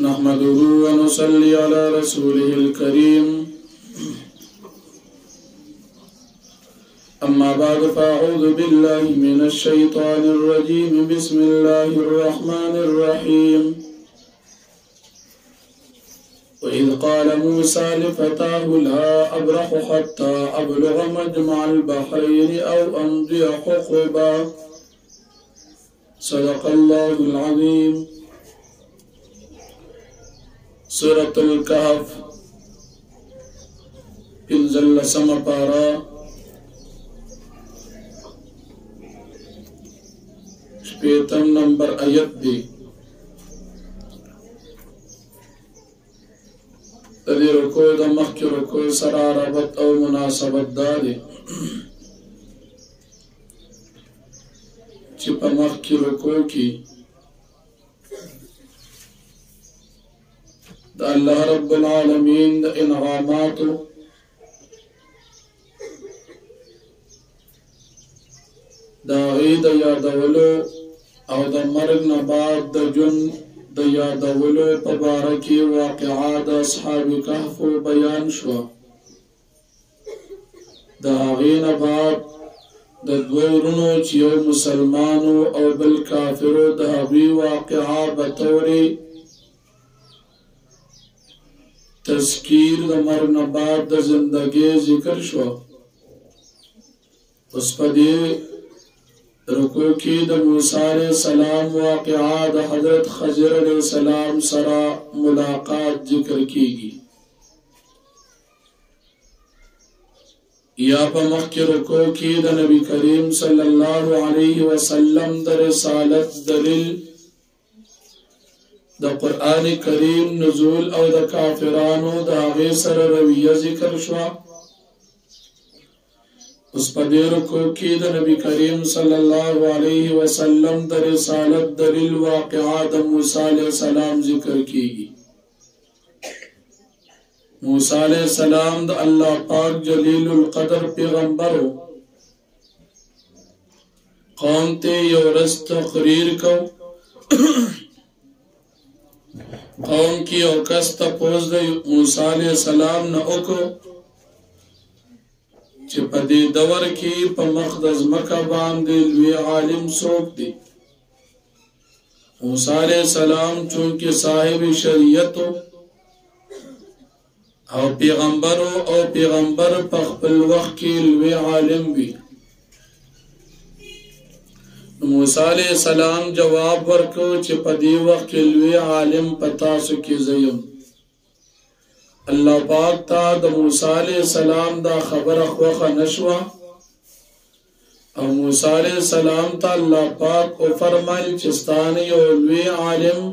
نحمده ونصلي على رسوله الكريم أما بعد فأعوذ بالله من الشيطان الرجيم بسم الله الرحمن الرحيم وإذ قال موسى لفتاه لا أبرح حتى أبلغ مجمع البحرين أو أمضي حقبا صدق الله العظيم. سورة الكهف انزل سمپارا شپیتم نمبر آیت دی. تدی رکو دا مخی رکو سرا ربط او مناسبت دادی چی پا مخی رکو کی دا اللہ رب العالمین دا انعاماتو دا غید یادولو او دا مرگ نباد دا جن دا یادولو پبارکی واقعات اصحاب کهف بیان شوا. دا غین نباد دا دورنو چیو مسلمانو او بالکافرو دا غی واقعات بطوری تذکیر دا مرگ نباد دا زندگی ذکر شوا. اس پا دی رکو کی دا موسیٰ علیہ السلام واقعات حضرت خضر علیہ السلام سرا ملاقات ذکر کی گی. یا پا مخی رکو کی دا نبی کریم صلی اللہ علیہ وسلم دا رسالت دلیل دا قرآن کریم نزول او دا کافرانو دا غیسر رویہ ذکر شوا. اس پا دیر کو کی دا نبی کریم صلی اللہ علیہ وسلم دا رسالت دلیل واقعات موسیٰ علیہ السلام ذکر کی گی. موسیٰ علیہ السلام دا اللہ پاک جلیل القدر پیغمبرو قوم تے یورس تقریر کو قوم کی اوکس تپوز دا موسیٰ علیہ السلام نا اکو چی پا دی دور کی پا مقدس مکہ باندی لوی عالم سوک دی. موسیٰ علیہ السلام چونکہ صاحب شریعتو او پیغمبر پا خپل وقت کی لوی عالم بھی. موسیٰ علیہ السلام جواب ورکو چی پا دی وقت کی لوی عالم پتاسو کی زیم. اللہ پاک تا دا موسیٰ علیہ السلام دا خبر خوخ نشوا او موسیٰ علیہ السلام تا اللہ پاک کو فرمائل چستانی اولوی عالم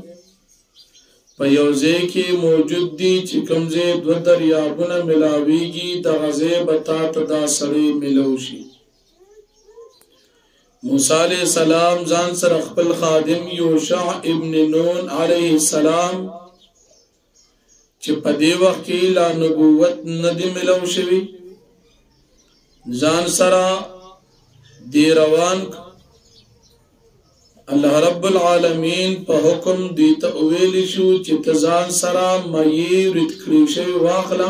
پا یوزے کی موجود دی چکمزے دو دریابون ملاویگی دا غزے بتا دا سڑی ملوشی. موسیٰ علیہ السلام زان سر اخبر خادم یوشع ابن نون علیہ السلام چی پا دی وقت کی لا نبوت ندی ملو شوی زان سرا دی روان اللہ رب العالمین پا حکم دی تأویلی شو چی تزان سرا مئی ردکری شوی واخلا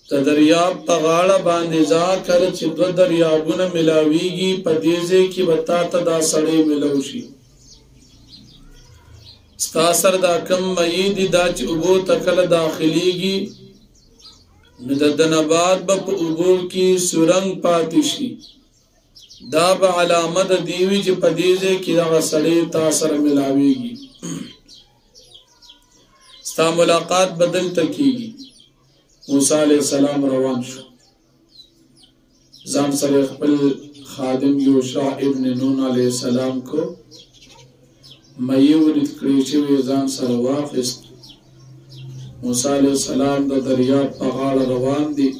تا دریاب پا غاڑا باندزا کر چی دو دریابون ملاویگی پا دیزے کی بتا تا دا سڑے ملو شی. ستاسر دا کم مئی دا چی ابو تکل داخلی گی نددنباد با پا ابو کی سرنگ پاتشی دا با علامت دیوی چی پدیزے کی دا غصڑی تاثر ملاوی گی. ستا ملاقات بدل تکی گی. موسیٰ علیہ السلام روان شو زان سر اخبر خادم یوشع ابن نون علیہ السلام کو مئیورد کریچے ویزان سر واقست. موسیٰ علیہ السلام دا دریاب پغاڑ روان دی.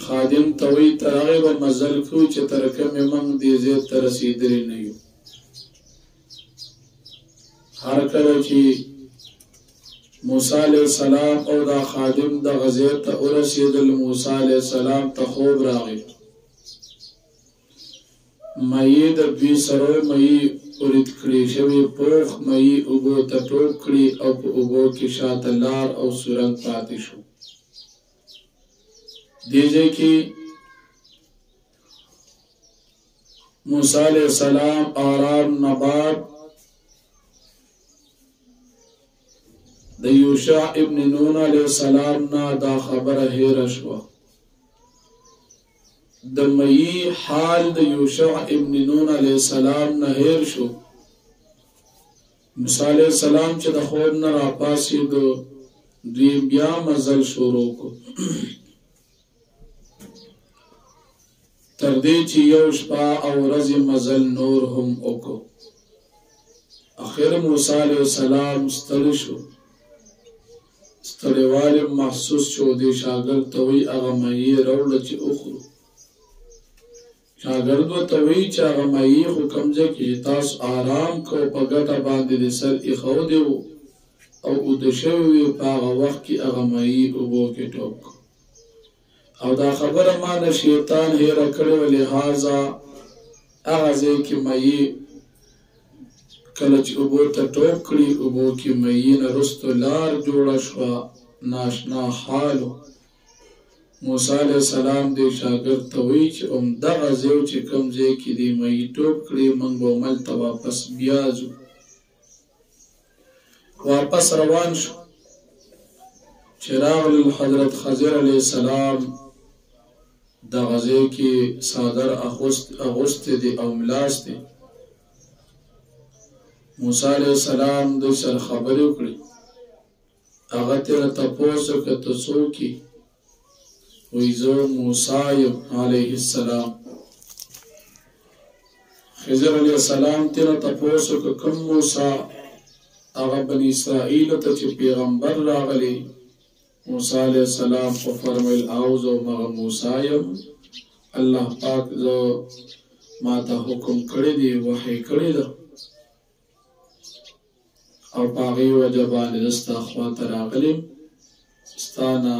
خادم توی ترغیب مزل کو چه ترکم من دیزے ترسیدری نیو. ہر کرو چی موسیٰ علیہ السلام او دا خادم دا غزیر تا ارسید موسیٰ علیہ السلام تا خوب راغی. مئی د دوی سرو مئی ورید کړي شوی پوخ مئی اوبو ته ټوپ کړي او په اوبو کې شاته لار او سورنګ پاتې شو. دې ځای کې موسی علیہ السلام آرام نبات د یوشع ابن نون علیہ السلام نا دا خبره هیره شوه. د مئی حال د یوشع ابن نون علیہ السلام نه هیر شو. موسی علیہ السلام چې د خوب نه راپاڅېدو دوی بیا مزل شروع کو تر دې چې یو شپه او ورځې مزل نور هم وکړو. اخر موسی علیہ السلام ستړی شو. ستړیوالی محسوس شو. دې شاګرد ته وایي هغه مایع راوړه چې وخورو. شاګرد ورته وایي چې هغه مایع خو کوم ځای کې تاسو آرام کوو په ګټه باندې د سر ایښودی و او اوده شوی وي په هغه وخت کې هغه مایع اوبو کې ټوپ کړو او دا خبره ما نه شیطان هیره کړې وه. لهذا هغه ځای کې مایع کله چې اوبو ته ټوپ کړي اوبو کې مایع نه وروسته لار جوړه شوه. ناشنا حال و. موسی علیہ السلام دې شاګرد ته وایي چې همدغه ځای چې کوم ځای کې دې مایع ټوپ کړي موږ به هملته واپس بیا ځو. واپس روان شو. چې راغلل حضرت خضر علیہ السلام دغه ځای کې څادر اغوستی دی او ملاس دی. موسی علیہ السلام دوی سره خبرې وکړې. هغه ترې تپوس وکړه ته څوک یې؟ وایي زه موسی یم علیه السلام. خضر علیہ السلام ترې تپوس وکړه کوم موسی؟ هغه بني اسرائیلو ته چې پیغمبر راغلی. موسی علیہ السلام خو فرمیل اوزه مغه موسی یم. الله پاک زه ما ته حکم کړی دی وحی کړی ده او په هغې وجه باندې زه ستا خواته راغلم ستا نه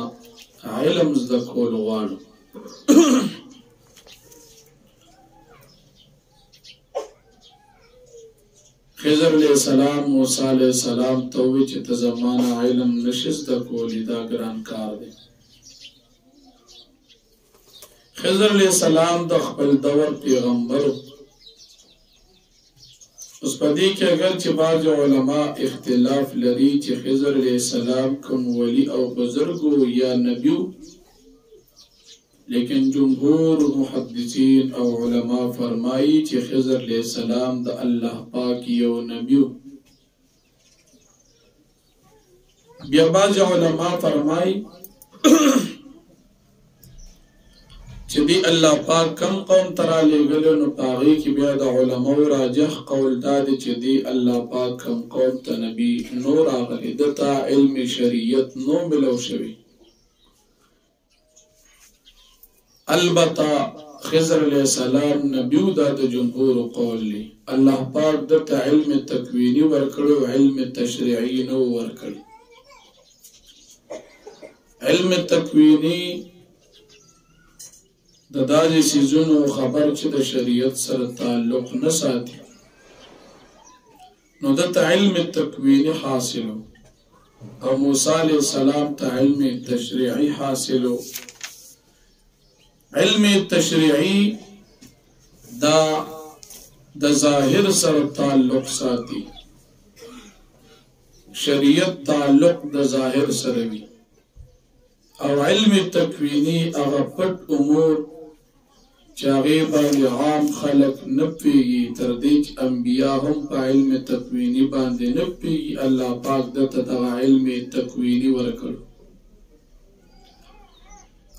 علم زده کول غواړم. خضر علیہ السلام موسی علیہ السلام ته وویل چې ته زما نه علم نشې زده کولی دا ګران کار دی. خضر علیہ السلام د خپل دور پیغمبر. اوس په دې کې اگر چې بعض علما اختلاف لري چې خضر علیہ السلام کوم ولی او بزرګ یا نبی، لیکن جمهور محدثین او علما فرمایي چې خضر علیہ السلام د الله پاک یو نبی. بیا بعض علما فرمایي چې دی الله پاک کم قوم ترا لېږلی نو په هغې کې بیا د علماو راجح قول دا دی چې دی الله پاک کم قوم ته نبي نو راغلی، ده ته علم شریعت نو ملو شوی. البته خضر علیہ السلام نبیو دا د جمهور قول لی. الله پاک ده ته علم تکوینی ورکړو، علم تشریعی نو ورکړي. علم تکوینی د داسې څیزونو خبر چې د شریعت سره تعلق نه ساتي نو دته علم تکوینی حاصلو او موسی علیہ السلام ته علم تشریعی حاصلو. علم تشریعی دا د ظاهر سره تعلق ساتي، شریعت تعلق د ظاهر سره وي، او علم تکوینی هغه پټ امور چې هغې باندې عام خلک نه پوهېږي، تر دې چې انبیا هم په علم تکویني باندې نه پوهېږي. الله پاک دته دغه علم تکویني ورکړ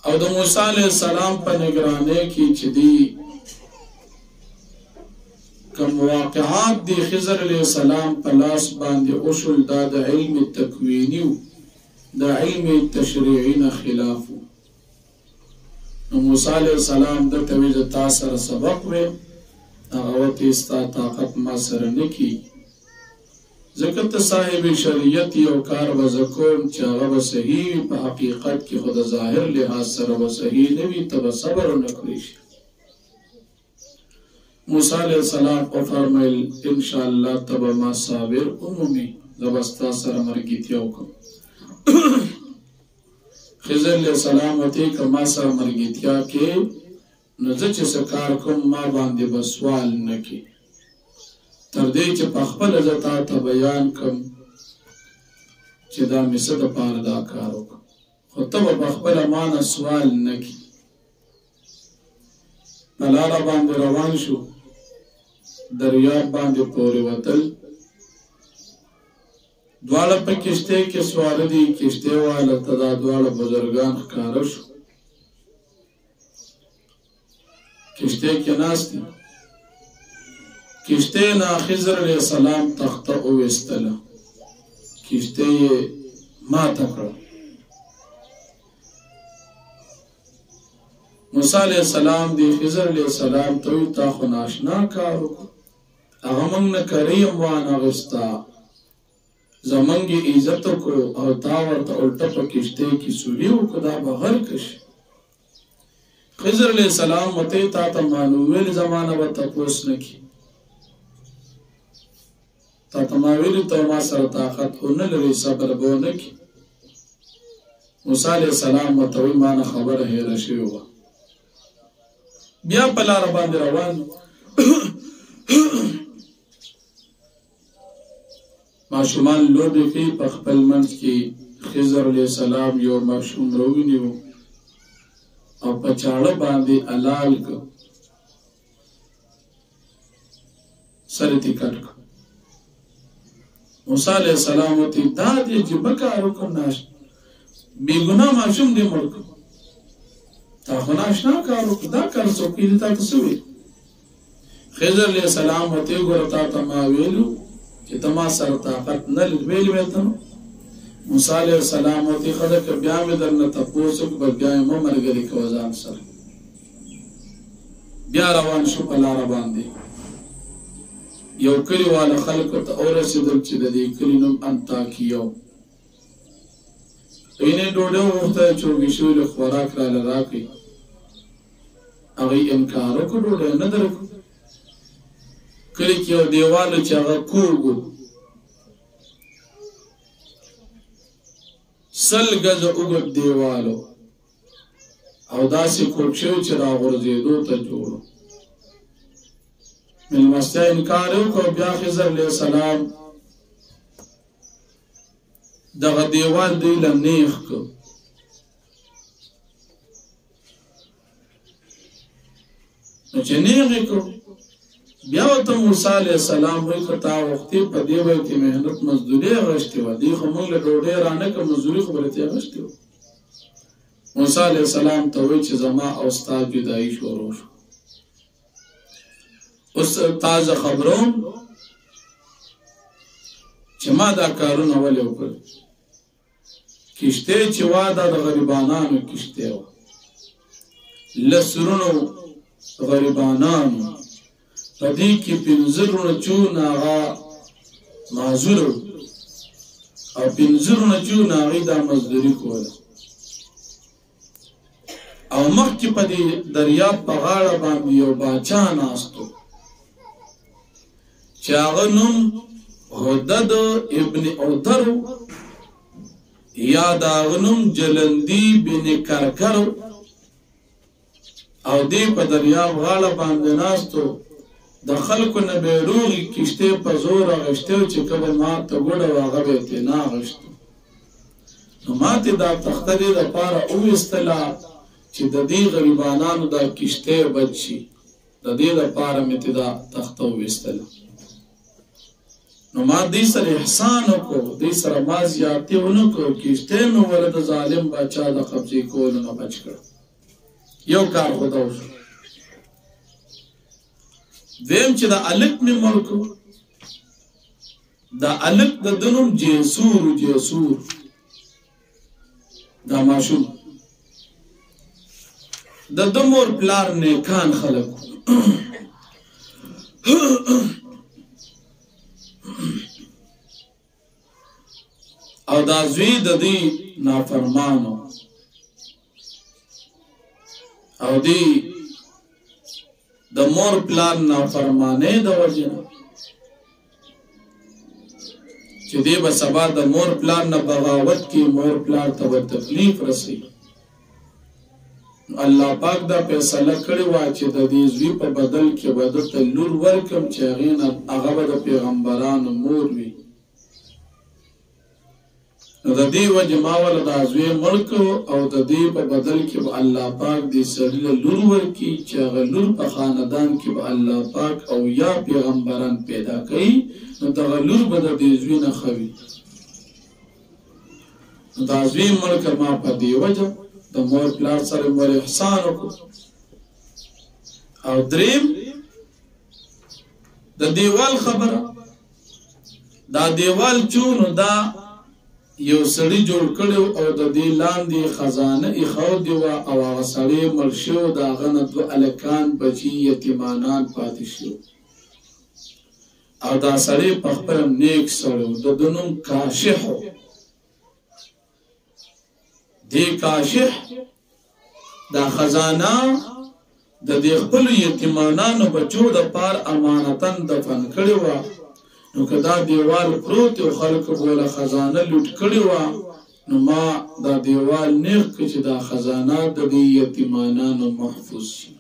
او د موسی علیہ السلام په نگرانۍ کې چې دی کوم واقعات دی خضر علیہ السلام په لاس باندې وشول دا د علم تکویني و، د علم تشریعي نه خلاف و. نو موسی علیہ السلام درته ویل تا سره سبق ویم هغه وتې ستا طاقت ما سره نه کېږي، ځکه ته صاحب شریعت یو کار به زه کوم چې هغه به صحیح وي، په حقیقت کې خو د ظاهر لحاظ سره به صحیح نه وي، ته به صبر ونه کړی شي. موسی علیہ السلام او فرمایل انشاءالله تبا ما صابر عمومی زبستا سره مرګیتیا وکم خضر علیہ السلام وتی که ما سره مرګیتیا کې نو زه چې څه کار کوم ما باندې به سوال نه کې تر دې چې په خپله زه تا ته بیان کړم چې دا مې څه دپاره دا کار وکړم خو ته به په خپله ما نه سوال نه کې په لاره باندې روان شو دریاب باندې پورې وتل دواړه په کشتۍ کې سواره دي کشتۍ والا ته دا دواړه بزرګان ښکاره شو کشتۍ کې ناست دي کشتۍ نه خضر علیه السلام تخته وویستله کشتۍ یې ماته کړه موسی علیہ السلام دی خضر علیہ السلام توی تا خو ناشنا کار وکړو هغه موږ نه کرۍ یم وانغستا زمونږ یې عزت وکړو او تا ورته الټه په کشتۍ کې سوري وکړو دا به غرق شي خضر علیہ السلام ورته تا ته معلوم ویل زمانه به تپوس نه کړي تا ته ما ویلي ته ما سره طاقت ونه لري صبر به ونه کړي موسی علیہ السلام ورته وایي ما نه خبره هېره شوې وه بیا په لاره باندې روان ماشومان لوبې کوي په خپل منځ کې خضر علیه السلام یو ماشوم راونیو او په چاړه باندې حلال کړ سر یې کټ کړ موسی علیه السلام ورته دا دې عجیبه کار وکړ بېګناه ماشوم دې مړ کړ تا خو ناشنا کار وکړو دا کار څوک دې تا ته څه ویل خضر علیه السلام ورته ګوره تا ته ما ویلو چې ته ما سره طاقت نه لرې ویل مې ته نو موسی علیه السلام ورته ښه ده که بیا مې درنه تپوس وکړو بیا یې مه ملګري کوه ځان سره بیا روان شو په لاره باندې یو کلیواله خلکو ته ورسېدل چې د دې کلي نوم انطاکیه و اینه ډوډۍ وغوښته چرګې شوي له خوراک راله راکړئ هغوی انکار وکړو ډوډۍ نه درکړو کلي کې یو دیوال چې هغه کوږ و 100 ګزه اوږد دیوال او داسې کوږ شوی چې راغورځېدو ته جوړ و مېلمستیا انکار یې وکړو بیا خضر علیه السلام دغه دیوال دی له نیغ کړ نو چې نیغ یې کړ بیا ورته موسی علیه السلام وایي که تا وختي په دې وایي کې محنت مزدوري اخیستې وه دې خو موږ له ډوډۍ رانه کړه مزدوري خو به له ترې اخیستې وه موسی علیه السلام ته وایي چې زما او ستا جدایي شروع شو اوس تازه خبروم چې ما دا کارونه ولې وکړل کشتۍ چې وه دا د غریبانانو کشتۍ وه لسرونو غریبانانو په دې کې 15 رونچونه هغه معذور او 15 رونچونه هغوی دا مزدوري کوله او مخکې په دې دریاب په غاړه باندې یو باچا ناست و چې هغه نوم هدد ابن عدر یا د هغه نوم جلندي بن کرکر او دی په دریاب غاړه باندې ناست و د خلکو نه به یې روغې کشتۍ په زور اخیستې و چې کله ما ته ګوډه و هغه به یې ترې نه اخیستو نو ما ته دا تخته دې دپاره وویستله چې د دې غریبانانو دا کشتۍ بد شي د دې دپاره مې ته دا تخته وویستله نو ما دې سره احسان وکړو دې سره ما زیاتې ونه کړو کشتۍ مې ولې د ظالم باچا د قبضې کولو نه بچ کړ یو کار خو دا وشو دویم چې د الک مې مړ کړو د الک د ده نوم جیسور دا ماشوم د ده مور پلار نیکان خلک او دا زوی د دې نافرمانو او دی د مور پلان نافرمانه د وجنه چې دی به سبا د مور پلان نه بغاوت کی مور پلان ته تکلیف رسی الله پاک دا فیصله کړی و چې د دې زوی په بدل کې به د لور ورکم چې هغه به د پیغمبرانو مور وي نو د دې وجه ما ول د زوی ملک او د دې په بدل کې به الله پاک دې سړي لور ورکی چې هغه لور په خاندان کې به الله پاک او یا پیغمبران پیدا کړي نو دغه لور به د دې زوی نه خوي نو د زوی ملک ما په دې وجه د مور پلار سره مور احسان وکړو او دریم د دیوال خبره دا دیوال چونو دا یو سړی جوړ کړو او د دې لاندې خزانه ایخو دی او هغه سړی مړ شو دا غنه دو الکان بچی یتیمانان پاتې شو او دا سړی په خپل نیک سره د دنوم کاشح دی کاشح دا خزانه د دې خپل یتیمانانو بچو د پار امانتن دفن کړی و نو کدا دیوال پروت او خلق بوله خزانه لوټ کړی و نو ما دا دیوال نیغ چې دا خزانه د دې یتیمانانو محفوظ شي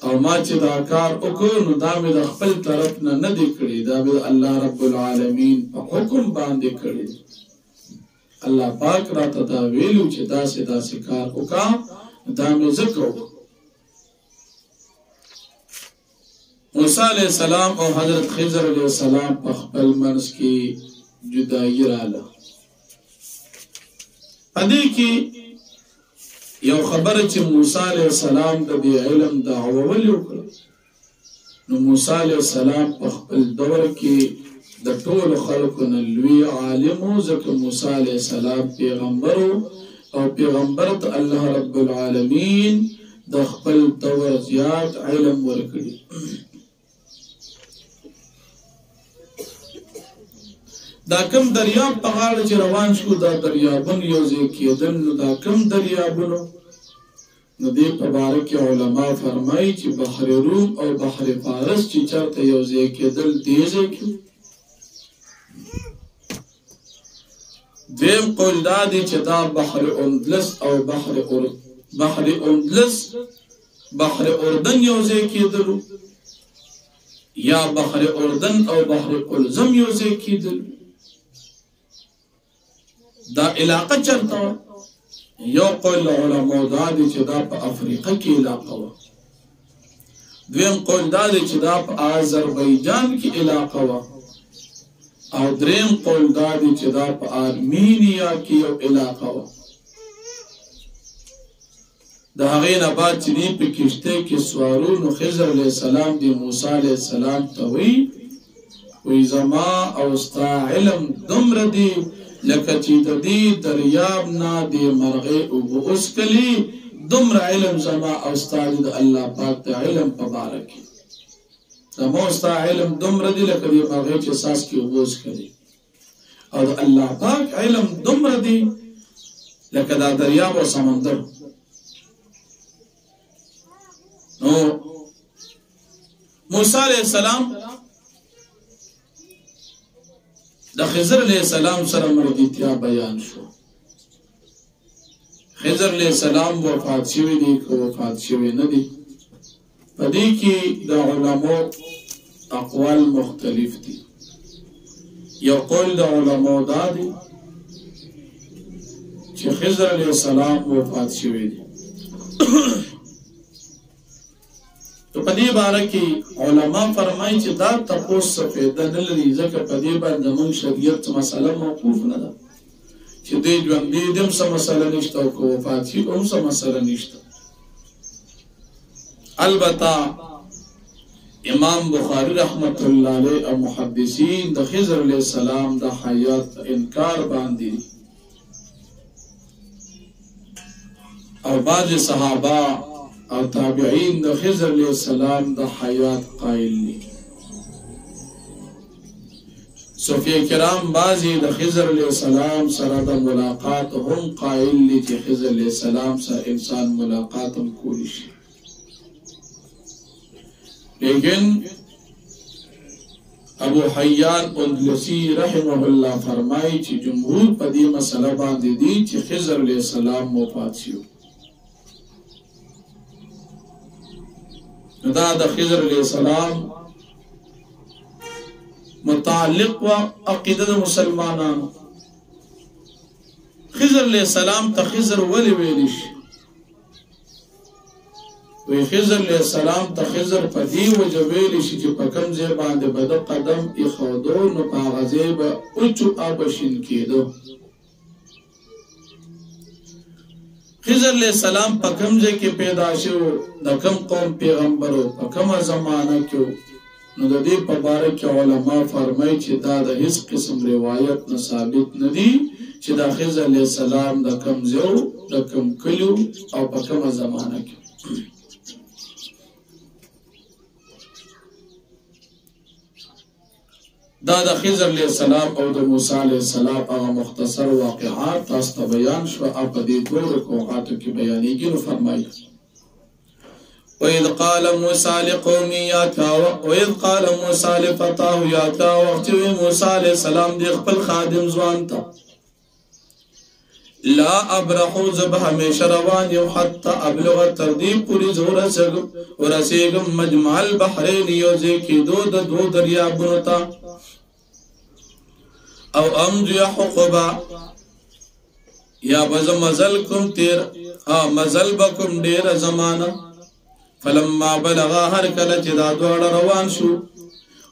او ما چې دا کار وکړ نو دا مې د خپل طرف نه دی کړی دا به الله رب العالمین په حکم باندې کړی الله پاک را ته دا ویلو چې داسې کار وکا دا مې ذکر موسی علیہ السلام او حضرت خضر علیہ السلام په خپل منځ کې جدایي رااله پدې کې یو خبره چې موسی علیہ السلام د دې علم دعوه وکړه نو موسی علیہ السلام په خپل دور کې د ټول خلکو نه لوی عالم او ځکه موسی علیہ السلام پیغمبر او پیغمبر ته الله رب العالمین د خپل دور زیات علم ورکړي دا کم دریاب په غاړه چې روان شو دا دریابونه یو ځای کېدل نو دا کم دریابونه نو دې په باره کې علما فرمایي چې بحر روم او بحر فارس چې چېرته یو ځای کېدل دې ځای کې دویم قول دا دی چې دا بحر اندلس او بحر اردن یو ځای کېدلو یا بحر اردن او بحر قلزم یو ځای کېدلو دا علاقه چرته یو قول علماء دا دی چې دا په افریقا کې علاقه و دویم قول دا دی چې دا په آذربایجان کې علاقه و او دریم قول دا دی چې دا په آرمینیا کې یو علاقه و د هغې نه بعد چې دی په کشتۍ کې سوارو نو خضر علیه السلام دی موسی علیه السلام ته وی زما او ستا علم دومره دی لکه چې د دې دریاب نه د مرغۍ اوبه وڅښلې دومره علم زما او ستا د الله پاک د علم په باره کې زما او ستا علم دومره دی لکه د مرغۍ چې څاڅکي اوبه وڅښلې او د الله پاک علم دومره دی لکه دا دریاب او سمندر نو موسی علیہ السلام د خضر علیہ السلام سره مرګتیا بیان شو خضر علیہ السلام وفات شوی دی که وفات شوی نه دی په دې کې د علماء اقوال مختلف دي یو قول د علماء دا دی چې خضر علیہ السلام وفات شوی دی تو په دې باره کې علما فرمایي چې دا تپوس څه فایده نه لري ځکه په دې باندې زموږ شریعت مسله موقوف نه ده چې دې ژوندي دې څه مسله نشته او که وفات شي هم څه مسله نشته البته امام بخاری رحمت الله علیه او محدثین د خضر علیه السلام د حیات انکار باندې او بعض صحابه او تابعین د خضر علیہ السلام د حیات قائل دي صوفیه کرام بعضی د خضر علیہ السلام سره د ملاقات هم قائل دي چې خضر علیہ السلام سره انسان ملاقات هم کولی شي لیکن ابو حیان اندلسی رحمه الله فرمائی چی جمهور پا دی مسئلہ باندی دی چی خضر علیہ السلام وفات شیو. دا خضر علیہ السلام متعلق و عقیدت مسلمانان. خضر علیہ السلام تا خضر ولی ویلش وی خضر علیہ السلام تا خضر پا دی وجہ ویلش چی پا کم زیبان دے بدا قدم اخودو نو پا غزیب اچو آبشن کی دو. خضر علیہ السلام پا کم زی کی پیدا شو دا کم قوم پیغمبرو پا کم زمانہ کیو نو دا دی پا بارک علماء فرمائی چی دا دا حس قسم روایت نثابت ندی چی دا خضر علیہ السلام دا کم زیو دا کم کلیو او پا کم زمانہ کیو. دا خضر علیہ السلام او دا موسیٰ علیہ السلام اغا مختصر واقعات تاستا بیان شو اپا دی دو رکوعاتو کی بیانی گی نو فرمائی. وَإِذْ قَالَ مُوسَىٰ لِقَوْمِهِ وَإِذْ قَالَ مُوسَىٰ لِفَتَاهُ يَا وَقْتِوِ موسیٰ علیہ السلام دی خپل خادم زوانتا لا ابرحو زب ہمیشہ روان یو حتی ابلغ تردیب پوری ورسیگم مجمع البحرین یوزے کی دو دریابنتا او امدو یا حقوبا یا بزم مزلکم تیر مزل بکم دیر زمانا فلما بلغا ہر کلچ دا دوڑ روان شو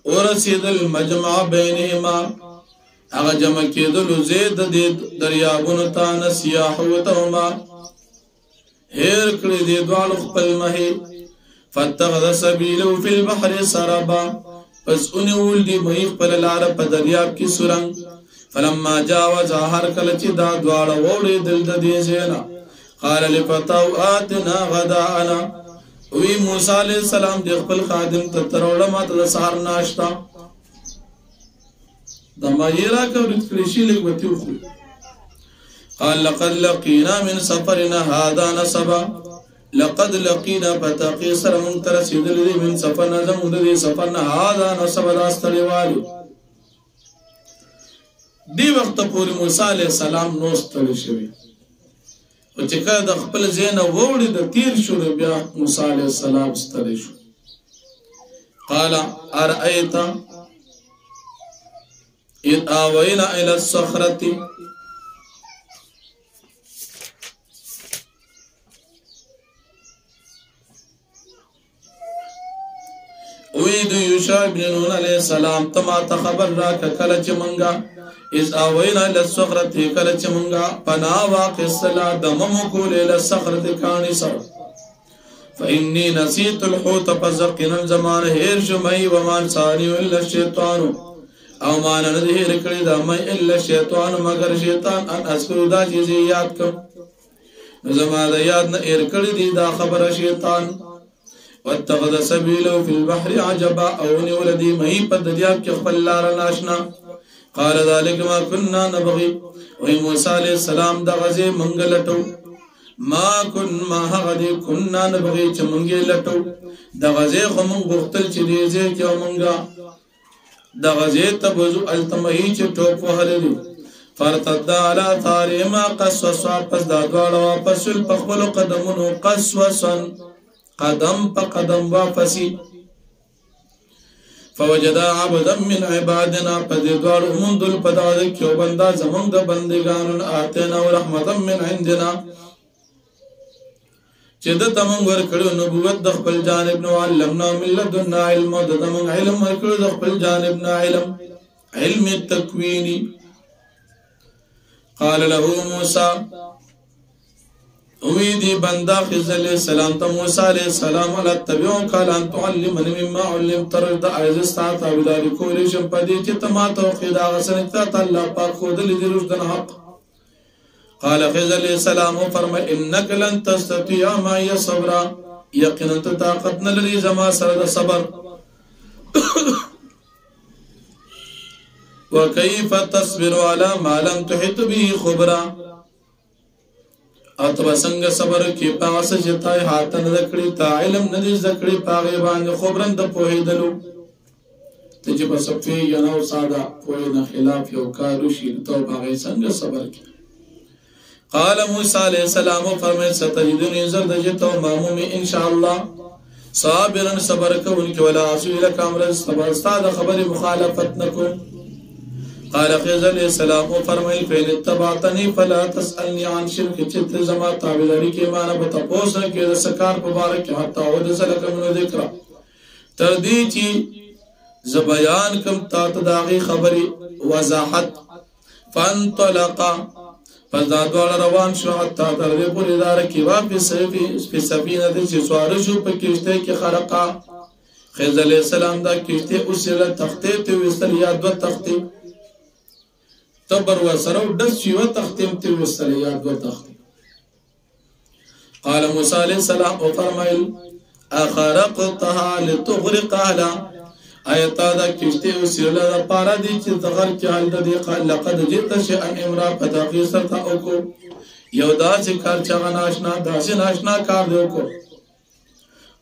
ورسید المجمع بینهما اغا جمع کیدلو زید دید دریابنتا نسیاحوتهما ہیر کلی دی دوالو خپل مہی فاتخذ سبیلو فی البحر سربا پس انہول دی مہی خپل لار پا دریاب کی سرنگ فلما جاوزا ہر کلچ دا دوالو ووڑی دلد دی زینا قال لفتاو آتنا غداءنا وی موسیٰ علیہ السلام دی خپل خادم تتروڑا دا سار ناشتا دا مایرا کا ورد کلیشی لگ بتیو خود. قال لقد لقینا من سفرنا هذا نصبا لقد لقینا پتاقی سر منترسی دلی من سفرنا زمودی سفرنا هذا نصبا داستلی والی. دی وقت پوری موسیٰ علیہ السلام نوستلی شوی و چکر دا خپل زین ووڑی دا تیر شو بیا موسیٰ علیہ السلام ستلی شو. قال ارأیتا اذ آوینا الى الصخرتی وید یوشع بن نون علیہ السلام تما تخبر راک کلچ منگا اذ آوینا الى الصخرتی کلچ منگا پنا واقع الصلاة دممکول الى الصخرتی کانی سر فإنی نسیت الحوت پزقنا زمان ہیر شمعی ومان ثانیو الا الشیطانو او مانا ندهیر کری دا میں اللہ شیطان مگر شیطان ان اسکرو دا چیزی یاد کم نظمہ دا یاد نا ایر کری دی دا خبر شیطان واتخذ سبیلو فی البحر عجبا اونی ولدی مہی پد دیاب کی خپل لارا ناشنا قال ذالک ما کننا نبغی وی موسیٰ علیہ السلام دا غزی منگ لٹو ما غدی کننا نبغی چا منگی لٹو دا غزی خمنگ بختل چی دیزی کیا منگا دا غزیت تبوزو التمہی چی ٹوپ وحللی فرتد علا ثارما قصوصا پس دا دوار واپسل پخبلو قدمونو قصوصا قدم پا قدم واپسی فوجدا عبدا من عبادنا پا دی دوار امندل پدا دکیو بندا زمان دا بندگانن آتینا و رحمتا من عندنا چی دا تمام ورکڑو نبوت دخپل جانب نو علمنا من لدنا علم دا تمام علم ورکڑو دخپل جانبنا علم التکوینی قال له موسیٰ اویدی بندہ خضر علیہ السلام تا موسیٰ علیہ السلام علیہ تبیعون قال ان تعلمن مما علم ترد عزستا تابداری کولیشن پدی چی تما توقید آغا سنکتا تا اللہ پاک خود لی دی رشدن حق قال خضر علیہ السلام فرمائے انک لن تستطیع مائی صبرا یقیناً طاقت نلری زما سرد صبر وکیف تصبر علی ما لم تحط به خبرا او تب څنګه صبر کې پاس چې تا هاتن ذکړي تا علم ندي ذکړي پاغه باندې خبرن د پوهېدلو ته چې په صفي یا نو ساده پوهې نه خلاف یو کار وشي ته پاغه څنګه صبر کې قال موسی علیہ السلام فرمائے ستجدنی زرد جتو مامومی انشاءاللہ صابرا صبر کونکی ولا عصو لک امر صبر استاد خبر مخالفت نکن قال خضر علیہ السلام فرمائے فین اتبعتنی فلا تسألنی عن شرک چت زما تابعداری کی معنی بتپوس نکی دسکار مبارک حتی ودس لک من ذکر تردی چی زبیان کم تاتداغی خبری وضاحت فانطلقا پس دا دوار روان شو حتی تردی پوری دار کیوا پی سفینه دی چی سوار شو پا کشتے کی خرقا خضر علیہ السلام دا کشتے اسی لئے تختے تیوستل یا دو تختے تبر و سرو دس شیو تختیم تیوستل یا دو تختے قال موسیٰ علیہ السلام و فرمائل اخرقتها لتغرق اہلا آیتا دا کشتی وسیله دا پارا دی چی تغر کی حال دا دی قال لقد جیت شیئن امرا پتاقی سرطا اوکو یو دا سی کار چاگا ناشنا دا سی ناشنا کار دیو کو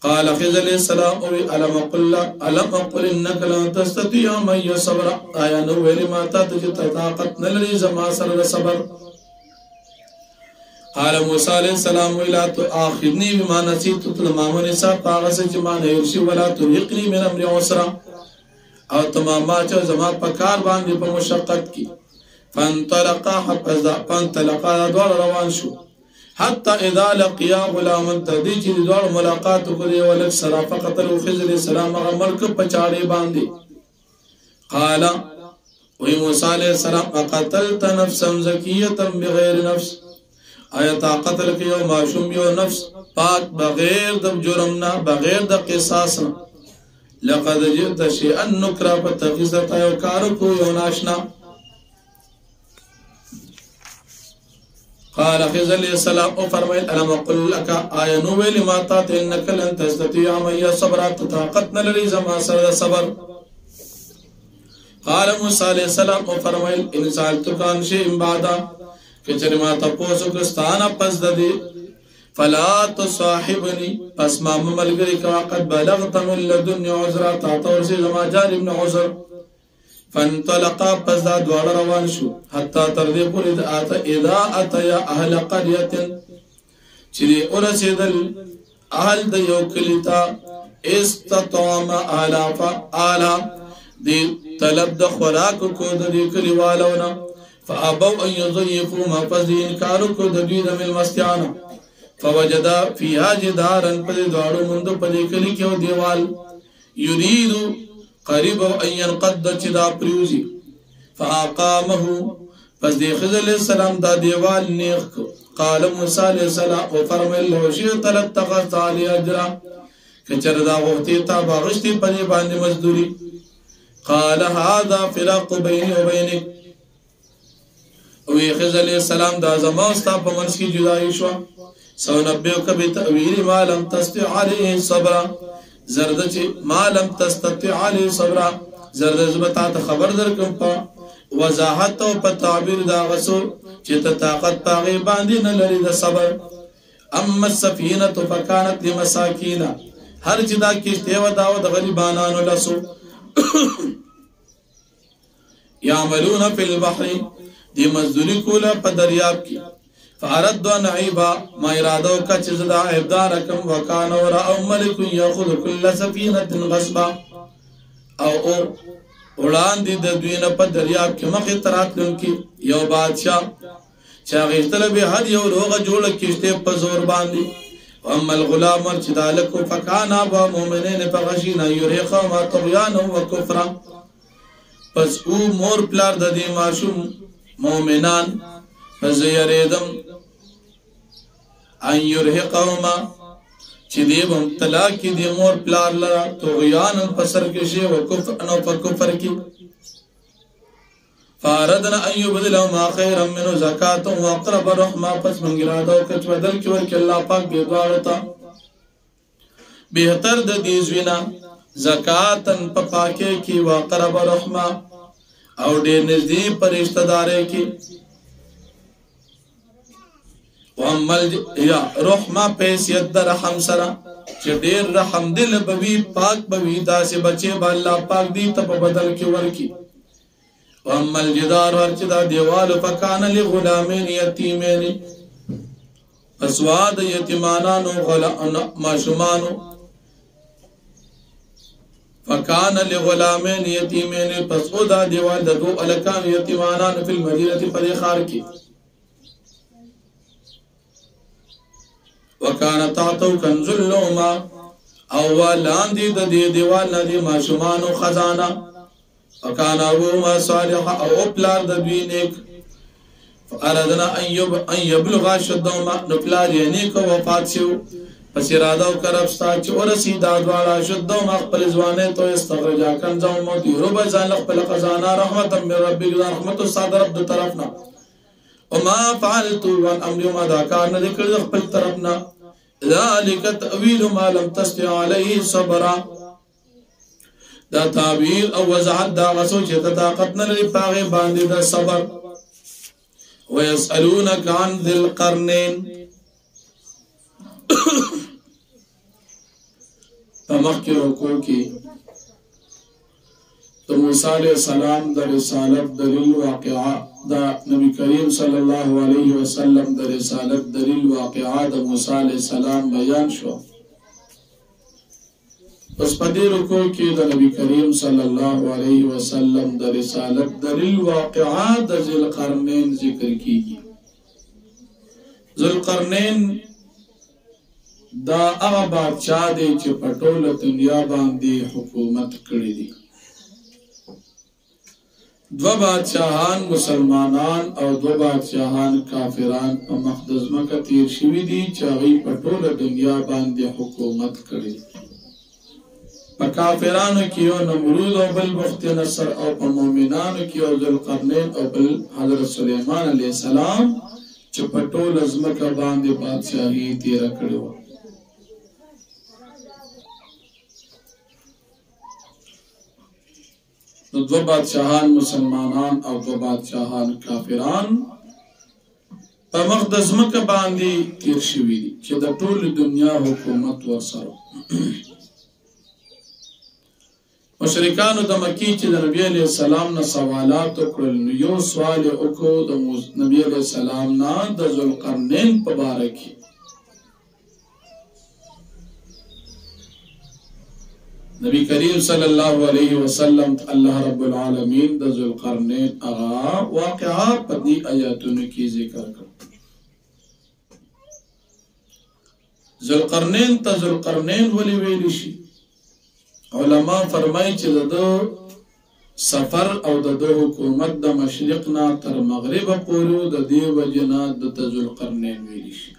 قال خضر علیہ السلام اوی علم اقل انک لن تستطیع من صبر آیا نو ویلی ماتا تجی طاقت نلری زما سر صبر قال موسیٰ علیہ السلام ویلا تو آخرنی بما نسیتو تلمام نسا پاغس جمان ایرشی ولا ترحقنی من امر عسرا او تمام ماچو زمان پکار باندی پا مشقت کی فانطلقا دوار روان شو حتی اذا لقیا غلامن تردی چی دوار ملاقاتو کدی ولک سرا فقتلو خضر علیہ السلام غمرک پچاڑی باندی قالا وی موسیٰ علیہ السلام اقتلت نفسا زکیتا بغیر نفس آیتا قتل کیو معشوم یو نفس پاک بغیر د جرمنا بغیر د قصاصنا لقد جئت شيئا نكرا فتخذت یو کار کو یو ناشنا قال خضر علیہ السلام او فرمائل الم اقل لك آیا نو ویلی ما تات انک لن تستطيع معي صبر طاقت نلری زما سره صبر قال موسی علیہ السلام او فرمائل ان سالتک عن شيء بعد کہ چرما تپوسو کستانا پس ددی فلا تصاحبنی پس ما ملگری کا قد بلغت من لدن عذرا تاطور سے زما جانب ن عذر فانطلقا پس دا دوار روان شو حتی تردی پوری اذا اتیا اہل قریت چلی ارسیدل اہل دیو کلیتا استطعام آلا دی طلب د خوراک کو دی کلی والونا فابو ان يضيفوا ما فزي انكارو کو دبید من مستیانا فوجدا فيها جدارا پدی دوارو مندو پدی کلی کیو دیوال یریدو قریب ان ينقض چدا پریوزی فاقامه پس دی خضر علیہ السلام دا دیوال نیخ قال موسیٰ علیہ السلام و فرمائل لو شیط لتقصت علی اجرا کچر دا وقتی تا باغشتی پدی باندی مزدوری قال هذا فراق بینی و بینک وی خضر علیہ السلام دا زمان استا پا منس کی جدائی شوا سو نبیو کبی تأویلی ما لم تستطع علیہ صبرا زرد چی ما لم تستطع علیہ صبرا زرد زبتا تا خبر در کم پا وضاحت و پا تعبیر دا غسو چی تا طاقت پا غیباندی نلری دا صبر اما السفینت فکانت لمساکین ہر جدا کشتے و داود غریبانانو لسو یعملون فی البحر دی مزدوری کولا پا دریاب کی فارد و نعیبا ما ارادو کا چیز دا عبدارکم وکان وراء ملک یاخذ کل سفینت غصبا او اڑان دی دوین پا دریاب کی مخی طرات لن کی یو بادشاہ چاگیش طلبی ہر یو روغ جوڑ کشتے پا زور باندی واما الغلام ارچدالکو فکانا با مومنین پا غشینا یریخا ما طغیانا و کفرا پس او مور پلار دا دی معشوم مومنان پس یریدم ان یرحقهما چی دیب امتلا کی دی مور پلار لرا طغیانا پسر کشی و کفرنا پا کفر کی فاردنا ان یبدلهما خیرا منو زکاة و اقرب رحمہ پس منگرادو کچ بدل کی ورکی اللہ پاک بیدوارتا بہتر دا دیزوینا زکاة پا پاکے کی و اقرب رحمہ او دیر نزدیب پر اشتدارے کی وعمل یا روح ما پیسیت در رحم سرا چه دیر رحم دل بوی پاک بوی دا سے بچے با اللہ پاک دی تب بدل کی ورکی وعمل جدار ورچدا دیوال فکان لغلامین یتیمین اسواد یتیمانانو ماشمانو فکان لغلامین یتیمین پس او دا دیوال دا دو الکان یتیمانان فی المدینة پر خار کی وکان تاتو کنز اللوما اوالان دی دا دی دیوال نا دی ماشمانو خزانا وکان ابوما صالحا او اپلار دا دوینیک فاردنا ان یبلغا شدوما نپلار ینیک وفات شو پس ارادو کربستا چه ورسی دادوالا شدوما اقبل زوانے تو استغرجا کنزو موتی ربا زان لقبل قزانا رحمتا من ربی گزان رحمت استاد رب دو طرفنا وما فعلتو وان امری وما داکار ندکر اقبل طرفنا ذالک تأویل ما لم تستع علیه صبرا دا تعبیر او وضاحت دا غسو چه طاقت نلری پاغی باندی دا صبر ویسألونک عن ذی القرنین تمخ کی رکو کی تو موسیٰ علیہ السلام دا رسالت دلیل واقعہ دا نبی کریم صلی اللہ علیہ وسلم دا رسالت دلیل واقعہ دا موسیٰ علیہ السلام بیان شو اس پدی رکو کی دا نبی کریم صلی اللہ علیہ وسلم دا رسالت دلیل واقعہ دا ذی القرنین ذکر کی گی ذی القرنین دا اغا بادشاہ دے چه پٹول دنیا باندی حکومت کری دی دو بادشاہان مسلمانان او دو بادشاہان کافران او مقدس مکہ تیر شوی دی چاہی پٹول دنیا باندی حکومت کری پا کافرانو کیو نمرود او بل بخت نصر او پا مومنانو کیو ذی القرنین او بل حضرت سلیمان علیہ السلام چه پٹول از مکہ باندی بادشاہی تیر کریو دو بادشاہان مسلمانان او دو بادشاہان کافران پا مقدس مکہ باندی تیر شوی دی چه دا طول دنیا حکومت ورسرو مشرکانو دا مکی چه دا نبی علیہ السلام نا سوالات اکرل یو سوال اکو دا نبی علیہ السلام نا دا ذو القرنین پا بارکی نبی کریم صلی اللہ علیہ وسلم اللہ رب العالمین دا ذو القرنین اغا واقعا پدی آیاتون کی ذکر کر ذو القرنین تا ذو القرنین ولی ویلشی علماء فرمائی چه دا دو سفر او دا دو حکومت دا مشرقنا تر مغرب پورو دا دی وجنا دا ذو القرنین ویلشی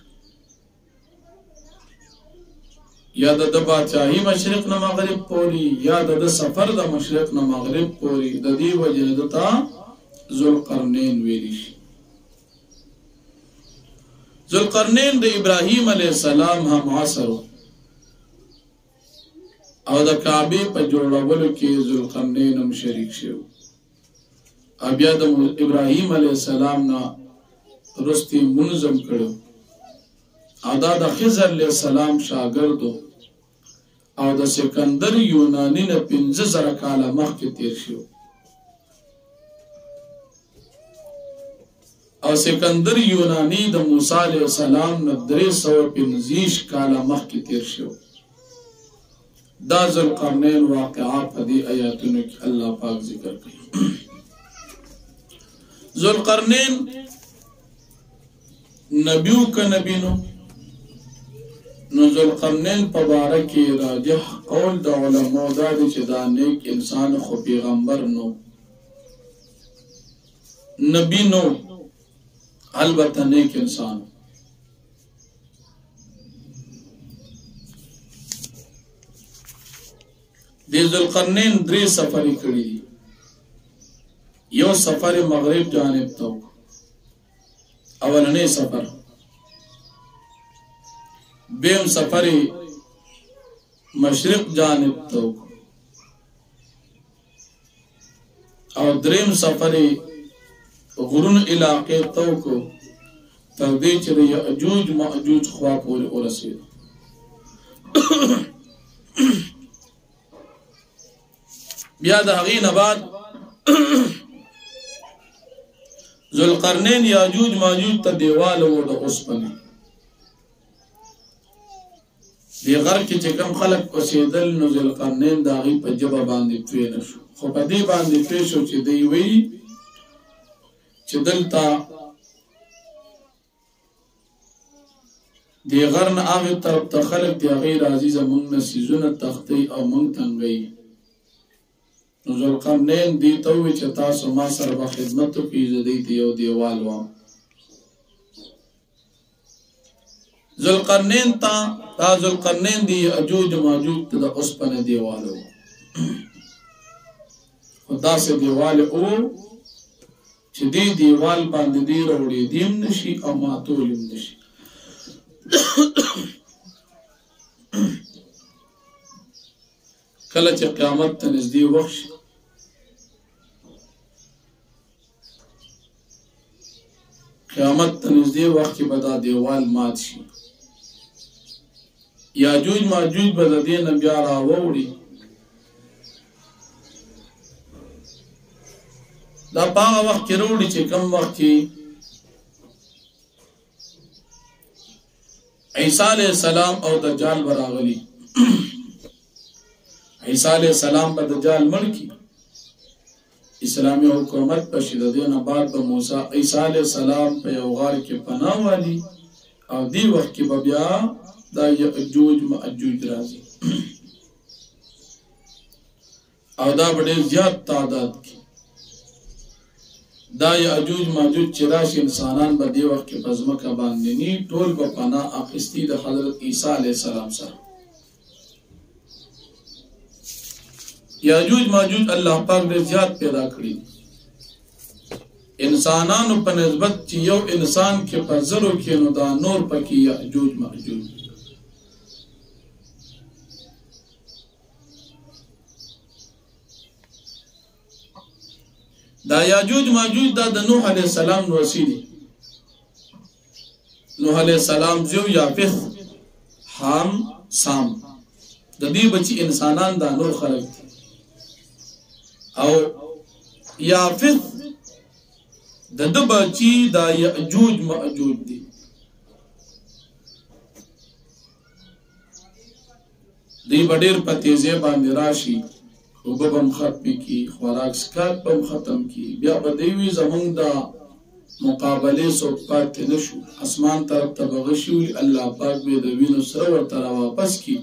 یا دا بادشاہی مشرق نا مغرب پوری یا دا سفر دا مشرق نا مغرب پوری دا دی وجہ دتا ذو القرنین ویلیش ذو القرنین دا ابراہیم علیہ السلام ہم عصر او دا کعبی پا جوڑا بلو کی ذو القرنین ہم شریک شو اب یا دا ابراہیم علیہ السلام نا رستی منظم کرو ادا دا خضر علیہ السلام شاگردو او دا سکندر یونانی نا 15,000 کالا مخ کے تیر شو او سکندر یونانی دا موسیٰ علیہ السلام نا 350 کالا مخ کے تیر شو دا ذو القرنین واقعا پدی آیاتونو کی اللہ پاک ذکر کی ذو القرنین نبیو کا نبینو نو ذو القرنین پبارکی راجح قول دا علماء دا دی چه دا نیک انسان خو پیغمبر نو نبی نو البتہ نیک انسان دی ذو القرنین 3 سفری کری دی یو سفر مغرب جانب تو اولنے سفر بیم سفر مشرق جانب تو اور دریم سفر غرون علاقے تو کو تر دې چې د یأجوج مأجوج خوا پورې ورسېد. بیا د هغې نه بعد ذوالقرنین یاجوج ماجوج ته دیوال و د اوسپنې. دې غر کې چې کوم خلک اوسېدل نو ذوالقرنین د هغې په ژبه باندې پوه نه شو، خو په دې باندې پوه شو چې دی وایي چې دلته دې غر نه هغې طرف ته خلک د هغې راځي زموږ نه څیزونه تښتوي او موږ تنګوي. نو ذوالقرنین دې ته ووایي چې تاسو ما سره به خدمت وکړئ، زه دې ته یو دیوال وام. ذوالقرنین ته دا ذوالقرنین دی یأجوج ماجوج ته د اوسپنې دیوال و، خو داسې دیوال و چې دې دیوال باندې دې راوړېدی هم نشي او ماتولی هم نشي. کله چې قیامت ته نږدې وخت شي قیامت ته نږدې وخت کې به دا دیوال مات شي. یاجوج ماجوج به د دې نه بیا راووړي. دا په هغه وخت کې راوړي چې کوم وخت کې عیسی علیه السلام او دجال به راغلي. عیسی علیه السلام به دجال مړ کړي، اسلامي حکومت په شي. د دې نه بعد به عیسی علیه السلام په یو غار کې پناه والي او دې وخت کې به بیا دا یأجوج مأجوج راځي او دا به ډېر زیات تعداد کې دا یأجوج مأجوج چې راشي، انسانان به دې وخت کې په ځمکه باندې ني، ټول به پناه اخیستي د حضرت عیسی علیه السلام سره. یأجوج مأجوج الله پاک ډېر زیات پیدا کړي انسانانو په نسبت چې یو انسان کې په زرو کې نو دا نور پکې یأجوج مأجوج. دا یاجوج ماجوج دا د نوح علیه السلام نوسی دي. نوح علیه السلام زیو یافث حام سام د دې بچي انسانان دا نور خلق دي او یافث د د بچي دا یاجوج ماجوج دي. دی بډیر په تیزه باندې راشي، اوبه بم ختم کی، خوراک سکات بم ختم کی، بیا به دیوی زمونږ دا مقابله څوک پاتې نشو. اسمان طرف ته به غشي وي، الله پاک به د وینو سره ورته راواپس کی.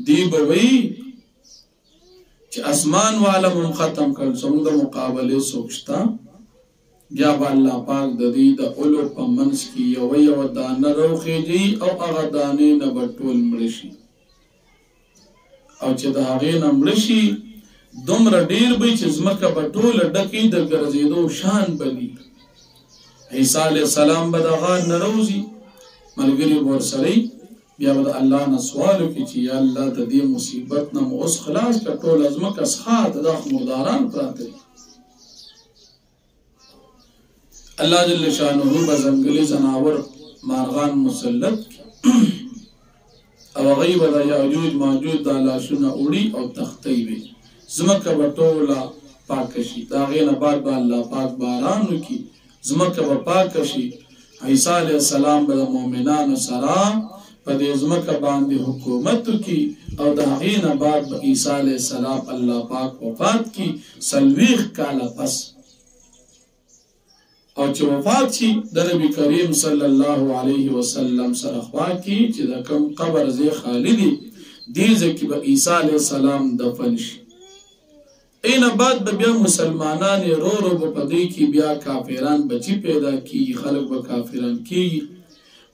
دی به وایي چې اسمان والا هم ختم کړ، زمونږ د مقابله څوک شته. بیا به الله پاک د دې د اولو په منځ کې یو دانه راوخېږي او هغه دانې نه به ټول مړه شي او چې د هغې نه مړه شي دومره ډیر به چې ځمکه به ټوله ډکې د ګرځېدو شان بلي. عیسی علیه السلام به د غار نه راوځي، ملګري به ورسره وي، بیا به د الله نه سوال وکړي چې یا الله د دې مصیبت نه مو اوس خلاص کړه، ټوله ځمکه څښاک دا خو مرداران پراته دي. الله جل شانه به ځنګلي ځناور مارغان مسلط کړي او هغوی به د یاجوج ماجوج دا لاشونه وړي او تختې وي، ځمکه به ټوله پاکه شي. د هغې نه بعد به الله پاک باران وکړي، ځمکه به پاکه شي. عیسی علیه السلام به د مؤمنانو سره په دې ځمکه باندې حکومت وکړي او د هغې نه بعد به عیسی علیه السلام الله پاک وفات کړي 40 کاله پس. او چې وفات شي د نبی کریم صلی الله علیه وسلم سره خوا کې چې د کوم قبر ځای خالی دی دې ځای کې به عیسی علیه السلام دفن شي. اینه بعد به بیا مسلمانان رو رو په دې کې بیا کافران بچی پیدا کیږي، خلک به کافران کیږي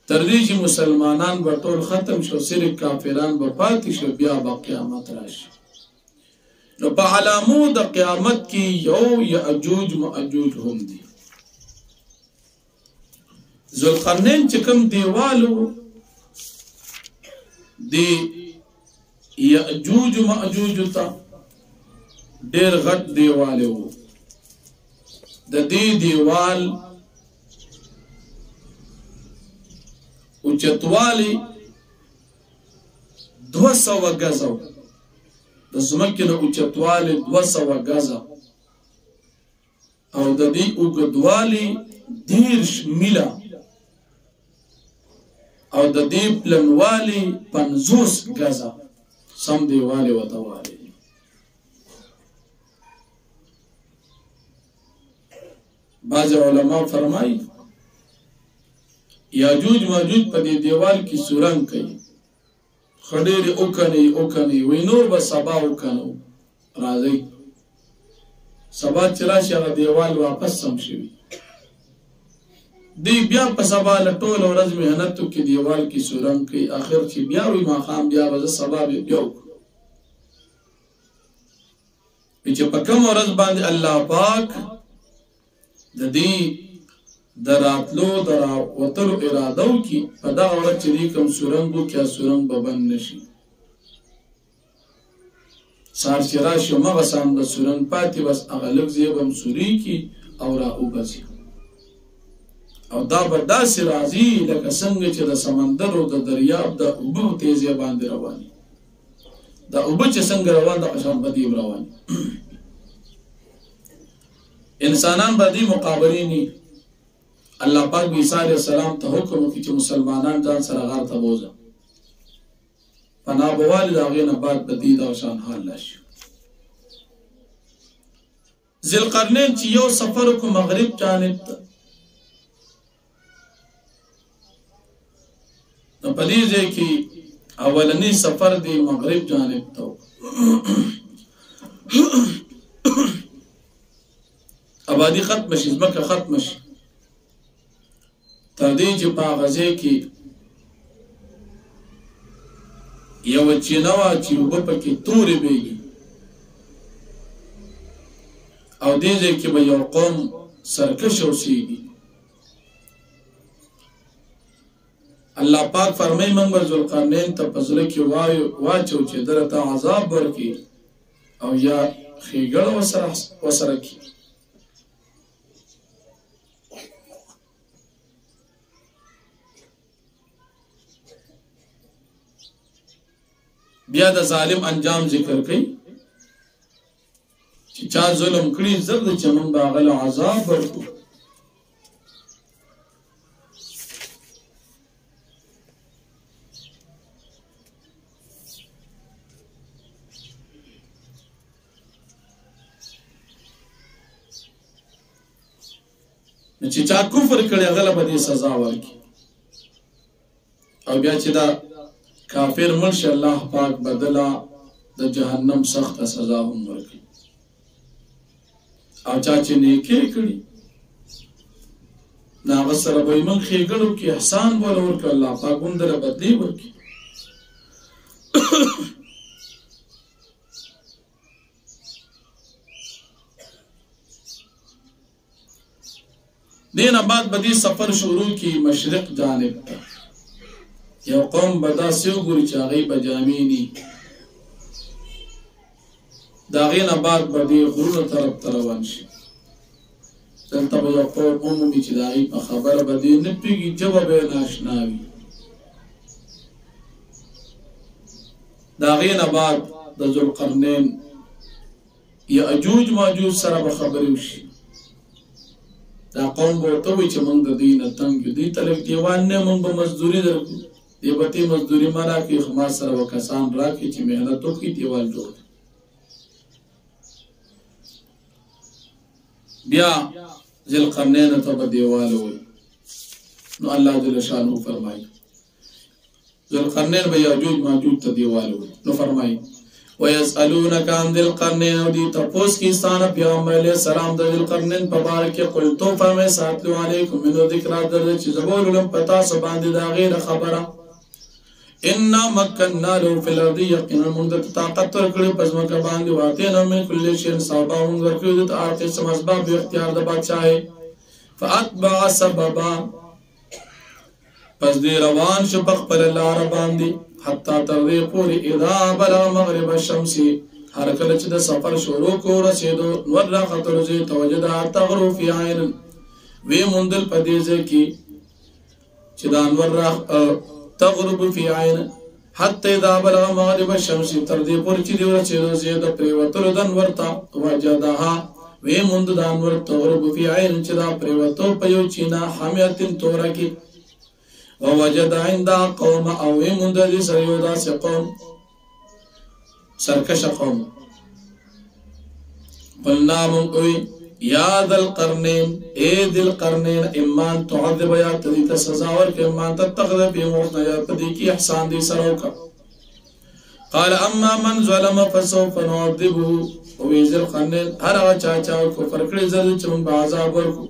تر دې چې مسلمانان به ټول ختم شو، صرف کافران به پاتې شو، بیا به قیامت راشي. نو په علامو د قیامت کې یو یاجوج ماجوج هم دي. ذوالقرنین چې کوم دیوالو دی یاجوج ماجوج ته ډېر غټ دیوال و. د دې دیوال اوچتوالی 200 گزو د ځمکې نه اوچتوالی 200 گزه او د دې اوږدوالی 10 میله او د دې پلنوالی 50 گزه سم دیوالی ورته والی بعض علماء فرمایي یاجوج ماجوج په دې دیوال کې سورنګ کوي خډېرې اوکنی وی نور به سبا وکنو راځي سبا چې راشي هغه دیوال واپس سم شوي دی بیا په سبا له ټوله ورځ محنت وکړي دیوال کې سورنګ کوي اخر چې بیا وي ماښام بیا به زه سبا بیا وکړو چې په کوم ورځ باندې الله پاک د دې د راتلو د راوتلو اراده وکړي په دغه ورځ چې دې کوم سورنګ وکړي سورنګ به بند نشي سهار چې راشي همغسې هم د سورنګ پاتې بس هغه لږ ځای به هم سورېږي او را اوبځي او دا به داسې راځي لکه څنګه چې د سمندر او د دریاب د اوبو تیزۍ باندې رواني دا اوبه چې څنګه روان دغه شان به دې رواني انسانان به دې مقابلې نه الله پاک عیسی علیه السلام ته حکم وکړي چې مسلمانان ځان سره غار ته بوځه پناه به والي د هغې نه بعد به دې دغه شان حال راشي ذوالقرنین چې یو سفر وکړو مغرب جانب ته نو په دې ځای کې اولنی سفر دی مغرب جانب ته آبادی ختم شي ځمکه ختم شي تر دې چې په هغه ځای کې یوه چینه وه چې اوبه پکې تورې بهیږي او دې ځای کې به یو قوم سرکشه اوسېږي الله پاک فرمایي موږ به ذوالقرنین ته په زړه کې واچو چې ده راته عذاب ورکړي او یا ښېګړه ورسره کړي بیا د ظالم انجام ذکر کوي چې چا ظلم کړي زر د چې موږ به هغه له عذاب ورکړو چې چا کفر کړي هغه له به دې سزا ورکړي او بیا چې دا کافر مرشي الله پاک بدلا د جهنم سخت سزا هم ورکړي او چا چې نیکي کړي نو هغه سره به یې موږ ښېګړو کې احسان به ورله ورکړي الله پاک هم دله بدلې ورکړي دې نه بعد به دې سفر شروع کړي مشرق جانب ته یو قوم به داسې وګوري چې هغوی به جامې ني د هغې نه بعد به دې غرونو طرف ته روان شي دلته به یو قوم ومومي چې د هغوی په خبره به دې نه پوهېږي ژبه به یې ناشنا وي د هغې نه بعد د ذوالقرنین یاجوج ماجوج سره به خبرې وشي دا قوم به ورته وایي چې موږ د دوی نه تنګ یو دوی ته لږ دیوال نه موږ به مزدوري درکړو دی به ته مزدوري مه راکړي خو ما سره به کسان راکړي چې محنت وکړي دیوال جوړ کړي بیا ذوالقرنین ته به دیوال ووایي نو الله جل شانه فرمایي ذوالقرنین به یاجوج ماجوج ته دیوال ووایي نو فرمایي ويسألونك عن ذي القرنين ودي تپوس کی ستانه پیغمبر علیہ السلام د ذوالقرنین په باره کې قل تو فرمای ساتلو علیکم من ذکر در چې زبولم پتا سو باندې دا غیر خبره ان مکننا له فی الارض یقینا موږ د طاقت ورکړو پس موږ باندې واته نو من کل شی صحابه موږ ورکړو د آرته سم اسباب اختیار د بادشاہ فاتبع سببا پس دی روان شو بخبر لار باندې حتی تردی پوری اذا بلغ مغرب الشمس هر کله چې د سفر شروع کو رسیدو نور را خطر زی توجد تغرو فی عین وی مندل پدې ځکه چې د انور تغرب فی عین حتی اذا بلغ مغرب الشمس تر دې پورې چې دی ورسېدو زید پریوتلو د انور ته وجدها وی مند د انور تغرب فی عین چې دا پریوتو په یو چینا حامیتن تورا کې ووجد عند قوم او وی مند دې سره یو داسې قوم سرکش قوم قلنا من قوي یا ذل قرنین اے ذل قرنین امان تعذب یا تدیت سزا ورک امان تتخذ فی موتنا یا پدی کی احسان دی سروکا قال اما من ظلم فسوف نعذبه وی ذل قرنین هر چاچا کفر کړي زل چون بعذاب ورکو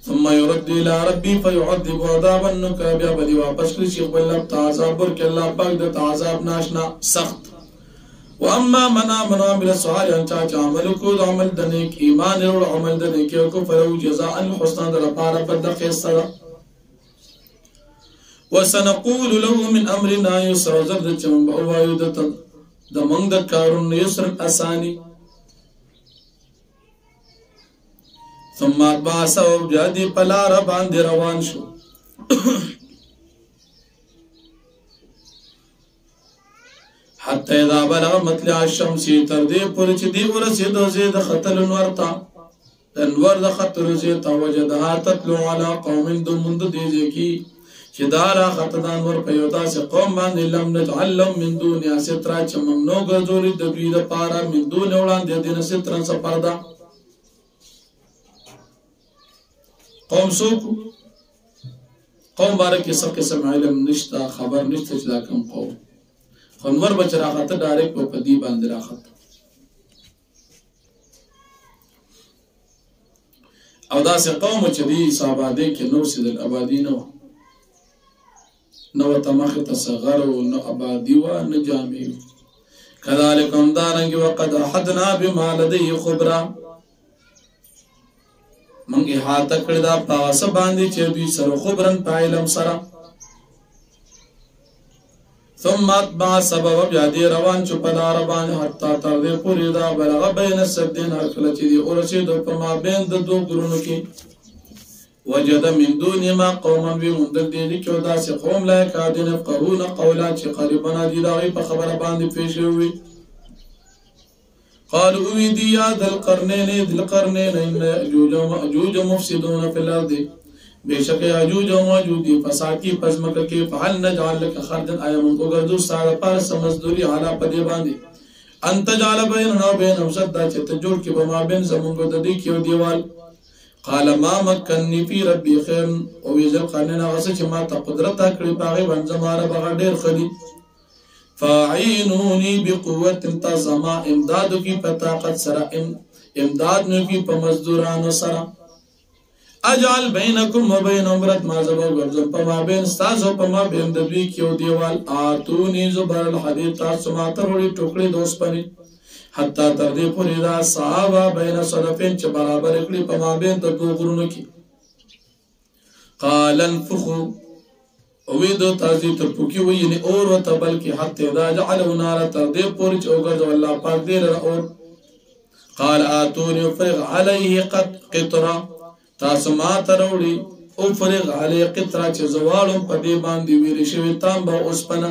ثم يرد الى ربي فيعذب عذابا نكرا بیا بدی واپس کړي شیخ بل عذاب ورک الله پاک د عذاب ناشنا سخت واما من امن وعمل صالحا چاچا عمل کو د عمل د نیک ایمان او عمل د نیک کو فلو جزاء الحسنى در لپاره بد خیسته وسنقول له من امرنا يسرا زرد چم او وایو د من د کارون یسر اسانی ثم بعثوا بجدي پلا ر باندې روان شو حتى اذا بلغ مطلع الشمس تر دې پورې چې دی ورسېدو زید خطل انور ته انور د خطر زید وجدها تتلو على قوم دمند دې ځکه چې دارا خطدان ور په یو داسې قوم باندې لم نجعل لهم من دون سترا چې ممنوع ګرځولې د دوی لپاره من دون وړاندې دین سترن څخه پردا قوم سوق قوم بارک څه قسم علم نشتا خبر نشته چې دا کوم قوم خنور بچ راخته ډایرکټ په دې باندې راخته او دا سه قوم چې دې صحابه کې نو سید الابادی نو تمخه تصغر او نو ابادی و نه جامع كذلك هم دارنګ وقد احدنا بما لديه خبره منګه هاته کړه دا پاس باندې چې دوی سره خبرن پایلم سره ثم اتبع سبب بيادي روان چو پدار باندې حتا تر دې پوری دا بلغ بین السدين هر کله چې دی اورسید په ما بین د دوه ګرونو کې وجد من دون ما قوما بمندل دي کې دا سه قوم لا کادن قرون قولا چې قریبنا دي دا په خبره باندې پیښ وي قالوا ويدي يا ذا القرنين ان ياجوج وماجوج مفسدون في الارض بیشک یاجوج و ماجوج فساکی پزمک کې فعل نجعل لك خردا ايمن کو ګردو ساره پر سمزدوري حالا پدې باندې انت جعل بيننا وبينهم سدا چې ته جوړ کې په ما بین زمونږ د دې کې دیوال قال ما مكنني في ربي خير او یذل قرننا غس چې ما ته قدرت کړی باغې باندې زماره بغیر ډیر خدي فاعينوني بقوه تزما امداد کی طاقت سره امداد نو کی په مزدورانو سره اجعل بينكم وبين امرت ما زبر غرزم پما بین استاسو پما بین د دوی کیو دیوال اتونی زبر الحديد تاسو ما ته وړي ټوکړي دوست پني حتا تر دې پورې دا صحابه بین صدفین چې برابر کړي پما بین د دوه غرونو کې قال انفخوا اویدو تازی ته پوکي وي نه اور وته بلکې حتی دا جعلوا نار تر دې پورې چې وګرځو الله پاک دې اور قال اتوني فرغ عليه قطره تاسو ما تروړي او فرغ علی قطره چې زوالم په دې باندې ویل شوی تانبه اوسپنا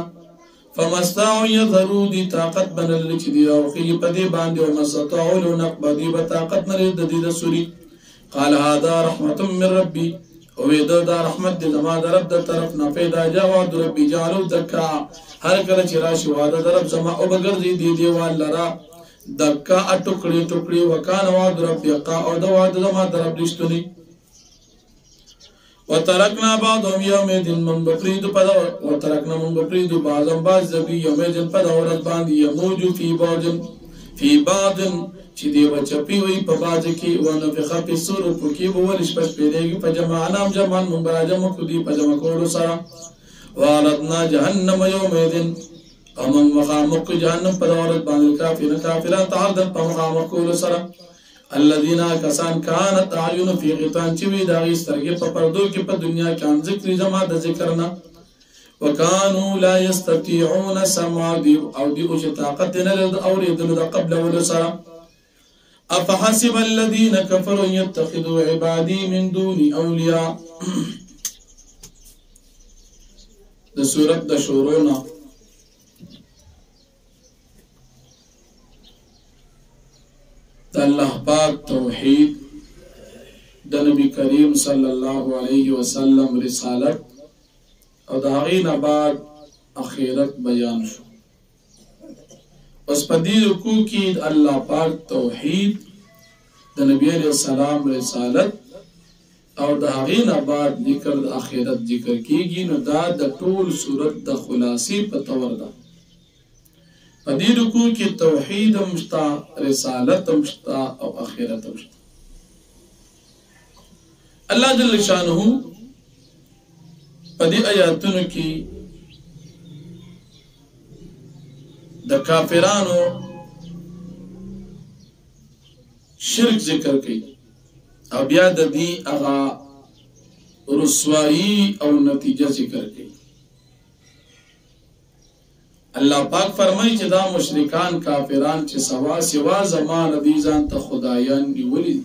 فمستعوا يذروا دي طاقت بنل چې دی او خي په دې باندې او مستعوا لو نقبدي په طاقت نه د دې د سوري قال هذا رحمت من ربي او دا رحمت دې زما د رب د طرف نه پیدا جواد ربي جعلوا دکا هر کله چې راشي واده د رب زما او بغرضي دي دیوال لرا دکا اټکړي ټکړي وکانه واد رب یقا او د واد زما د رب دشتني وترکنا بعضهم يومئذ من بفريد پدا وترکنا من بفريد بعضهم بعض ذبي يومئذ پدا ورځ باندې يموج في بعض چې دی وچپی وي په باز کې ونفخ في الصور پکې بولش پس پیریږي په جماعنا جمع من براجم کو دی په جمع کولو سره والدنا جهنم يومئذ امم مخامق جهنم په ورځ باندې کافران تعرض په مخامق کولو سره الذين كسان كانت اعين في غطان چې وی دا سترګې په پردو کې په دنیا کې ان ذکر جما د ذکرنا وكانوا لا يستطيعون سمع او دي او چې طاقت نه لري اوریدل د قبل ولسرا افحسب الذين كفروا يتخذوا عبادي من دوني اولياء د سورت د شروع نه د الله پاک توحید د نبی کریم صلی الله علیه وسلم رسالت او د هغې نه بعد اخرت بیان شو. پس په دې رکوع کې د الله پاک توحید د نبی علیه السلام رسالت او د هغې نه بعد ذکر د اخرت ذکر کیږي. نو دا د ټول صورت د خلاصې په طور ده. په دې رکوع کې توحید هم شته، رسالت هم شته او اخرت هم شته. الله جل شانه په دې آیاتونو کې د کافرانو شرک ذکر کوي او بیا د دې هغه رسوایی او نتیجه ذکر کوي. الله پاک فرمایي چې دا مشرکان کافران چې سوا زمان دي ځان ته خدایان نیولي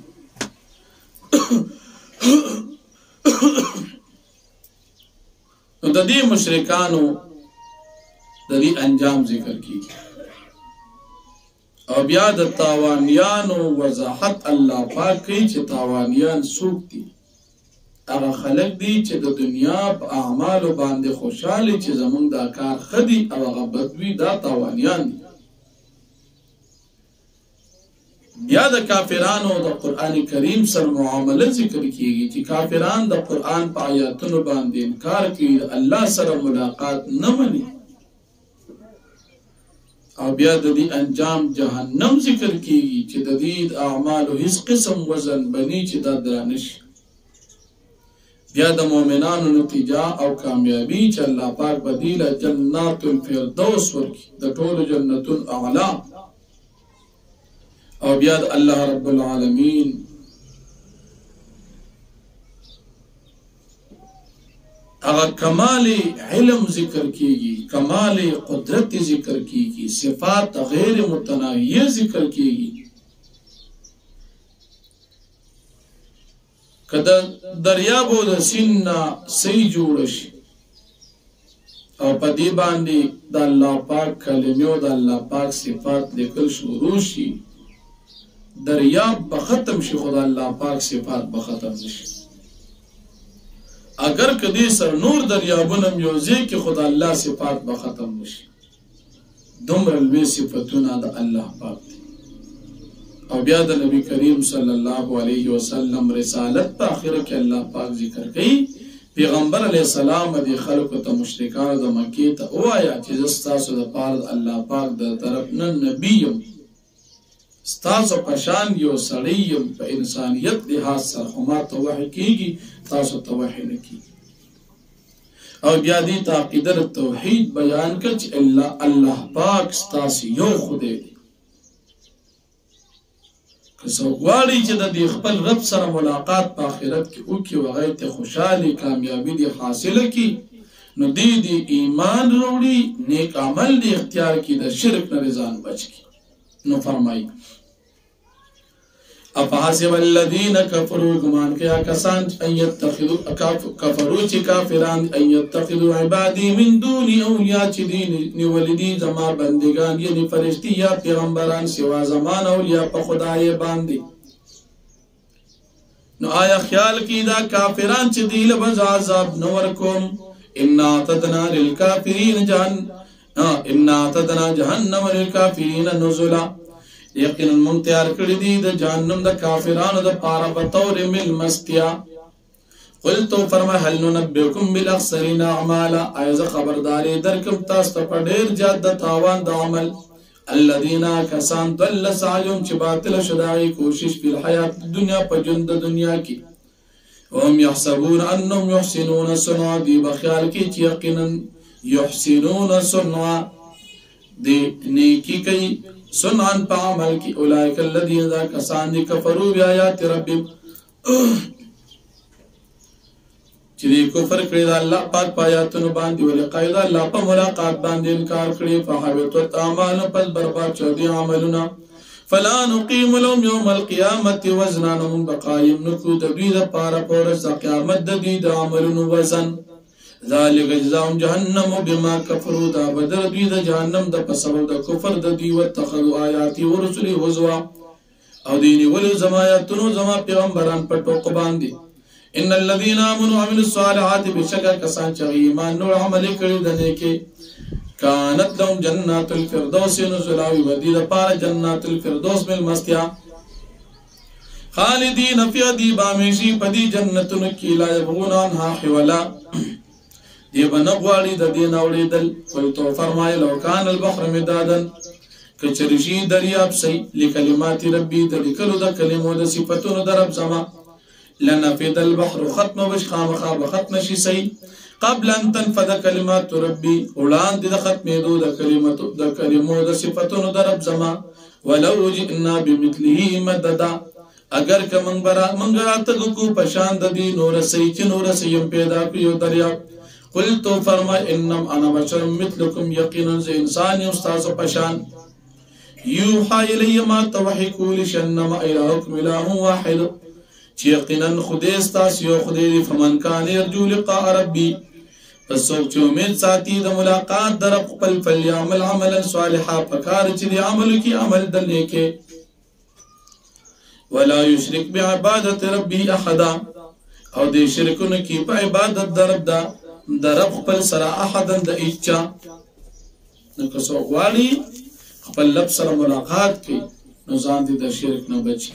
نو د دې مشرکانو د دې انجام ذکر کیږي او بیا د تاوانیانو وضاحت الله پاک کوي چې تاوانیان څوک دي. هغه خلک دي چې د دنیا په اعمالو باندې خوشاله چې زمونږ دا کار ښه دي او هغه بد وي، دا تاوانیان دي. بیا د کافرانو د قرآن کریم سره معامله ذکر کیږي چې کافران د قرآن په آیاتونو باندې انکار کوي، الله سره ملاقات نه مني. او بیا د دې انجام جهنم ذکر کیږي چې د دې اعمالو هیڅ قسم وزن بني چې دا درانه شي. بیا د مؤمنانو نتیجه او کامیابی چې الله پاک بدیله جنات الفردوس ورکړي، د ټولو جنتون اعلی. او بیا د الله رب العالمین هغه کمال علم ذکر کیږي، کمال قدرت ذکر کیږي، صفات غیر متناهیه ذکر کیږي. کله دریابو د سیند صحیح جوړ شي او په دې باندې د الله پاک کلمې او د الله پاک صفات لیکل شروع شي، دریاب به ختم شي خو د الله پاک صفات به ختم نشي. اگر کدی سر نور دریابونه میوزي کې خدا الله صفات به ختم نشي. دومره لوی صفاتونه د الله پاک دي. او بیا د نبی کریم صلی الله علیه وسلم رسالت په اخر کې الله پاک ذکر کوي. پیغمبر علیه السلام د خلکو ته مشرکان د مکې ته وایا چې تاسو د پاره الله پاک د طرف نه نبی یم، ستاسو پشان یو سړی یم، په انسانیت لحاظ سره خو ما ته وحی کیږي، تاسو ته وحی نه کیږي. او بیا دې ته عقیده توحید بیان کړ چې الله پاک ستاسو یو خدای دی. که څوک غواړي چې د دې خپل رب سره ملاقات په آخرت کې وکړي او هغې ته خوشحالي کامیابي دې حاصله کړي، نو دې ایمان راوړي، نیک عمل دې اختیار کړي، د شرک نه ځان بچ کړي. نو فرمایي افحسب الذین کفروا، گمان کیا کسان ان یتخذوا کفروا چې کافران ان یتخذوا عبادی من دونی اولیاء چې دی نیولدي زما بندگان یعنی فرشتي یا پیغمبران سوا زمان اولیاء په خدای باندې. نو آیا خیال کی دا کافران چې دی له بز عذاب نور کوم؟ ان اعتدنا للکافرین جهنم للکافرین نزلا، یقینا مونږ تیار کړی دي د جهنم د کافرانو د پاره په تور مل مستیا. قلت فرما هل ننبئکم بالاخسرین اعمالا، ایز خبرداری درکم تاسو ته په ډیر زیات د تاوان د عمل. الذين کسان ضل سعیهم چې باطل شدای کوشش په حیات دنیا په ژوند د دنیا کې، هم يحسبون انهم يحسنون صنعا، دی بخیال کې چې یقینا يحسنون صنعا دی نیکی کوي، صنعا په عمل کې. اولئک الذین ذا کسان دي کفروا بیاات ربهم چې کفر کړی د الله پاک په آیاتونو باندې ولقاء د الله په ملاقات باندې انکار کړی، فحبطت اعمالهم، پس برباد شو دي عملونه. فلا نقيم لهم يوم القيامة وزنا، نمون بقایم نکو د دوی د پاره په ورځ د قیامت د دوی د عملونو وزن. ذالک جزاهم جهنم بما کفروا دا بدر دوی د جهنم د په سبب د کفر د دوی واتخذوا آیاتی ورسلی هزوا او دینی ولو زما آیاتونو زما پیغمبران په ټوک باندې ان الذين امنوا وعملوا الصالحات بشکا کسان چې ایمان نور عمل کړي د نیکي كانت لهم جنات الفردوس نزلا ودي د پاره جنات الفردوس مل مستیا خالدین فی دی بامیشی پدی جنتن کی لا یبغون عنها حولا دی بنغواړي د دین اوریدل قلتو فرمای لو کان البحر مدادا کچرشی دریاب سی لکلمات ربی د لیکلو د کلمو د صفاتونو د رب زما لنفد البحر ختم بش خامخا ختم شي سی قبل ان تنفذ كلمات ربي اولان د ختمېدو د کلمو د صفاتونو د رب زما ولو جئنا بمثله مددا اگر که منګرات کو پشان د دي نور سي چې نور سيم پیدا کړو دریاب قلت فرما انم انا بشر مثلكم يقينا انسان استاد پشان يوحى الي ما توحي كل شنما الهكم اله واحد چې یقینا خدای استاس یو خدای فمن کان يرجو لقاء ربي فسوک چې امید ساتي د ملاقات در خپل فلیعمل عملا صالحا فکار چې دی عمل کی عمل دلې کې ولا يشرك بعبادة ربه احدا او دې شرکونه کی په عبادت درب خپل سره احدا د اچا نو که څو غواړي خپل لب سره ملاقات کوي نو ځان دې د شرک نه بچي